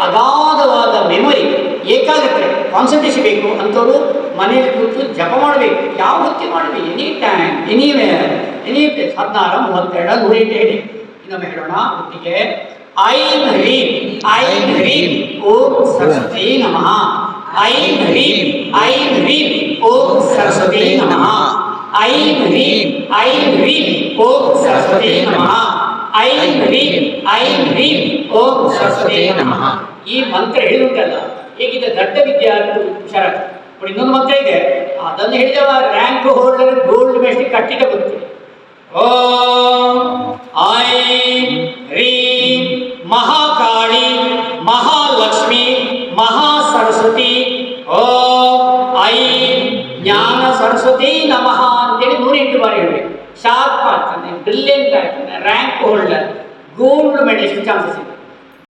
ಅಗಾಧವಾದ ಮೆಮೊರಿ, ಏಕಾಗ್ರತೆ, ಕಾನ್ಸಂಟ್ರೇಷನ್ ಬೇಕು ಅಂಥವ್ರು ಮನೆಯಲ್ಲಿ ಕೂತು ಜಪ ಮಾಡಬೇಕು. ಯಾವ ಹೊತ್ತಿಗೆ ಮಾಡಬೇಕು? Any time, anywhere, any place. 16, 32, 108 ಹೇಳಿ. ಇನ್ನೊಮ್ಮೆ ಹೇಳೋಣ ಒಟ್ಟಿಗೆ. ಐಂ ಹ್ರೀಂ ಐಂ ಹ್ರೀಂ ಓಂ ಸರಸ್ವತಿ ನಮಃ. ಐಂ ಹ್ರೀಂ ಐಂ ಹ್ರೀಂ ಓಂ ಸರಸ್ವತಿ ನಮಃ. ಐಂ ಹ್ರೀಂ ಐಂ ಹ್ರೀಂ ಓಂ ಸರಸ್ವತಿ ನಮಃ. ಐಂ ಹ್ರೀಂ ಐಂ ಹ್ರೀಂ ಓಂ ಸರಸ್ವತಿ ನಮಃ. ಈ ಮಂತ್ರ ಹೇಳಿದುಂಟಲ್ಲ, ಹೇಗಿದೆ ದಡ್ಡ ವಿದ್ಯಾರ್ಥಿ ಶರತ್. ನೋಡಿ, ಇನ್ನೊಂದು ಮಂತ್ರ ಇದೆ, ಅದನ್ನು ಹೇಳಿದವ ರ್ಯಾಂಕ್ ಹೋಲ್ಡರ್ ಗೋಲ್ಡ್ ಮೆಡಲ್ ಕಟ್ಟಿದ ಗೊತ್ತಿದೆ. ಓಂ ಐಂ ಹ್ರೀಂ ಮಹಾಕಾಳಿ ಮಹಾಲಕ್ಷ್ಮಿ ಮಹಾಸರಸ್ವತಿ ಓಂ ಐಂ ಜ್ಞಾನ ಸರಸ್ವತಿ ನಮಃ ಅಂತೇಳಿ 108 ಬಾರಿ ಹೇಳಬೇಕು. ಶಾರ್ಪ್ ಆಗ್ತಾನೆ, ಬ್ರಿಲಿಯಂಟ್ ಆಗ್ತಾನೆ, rank holder, gold medal chances ಇದೆ.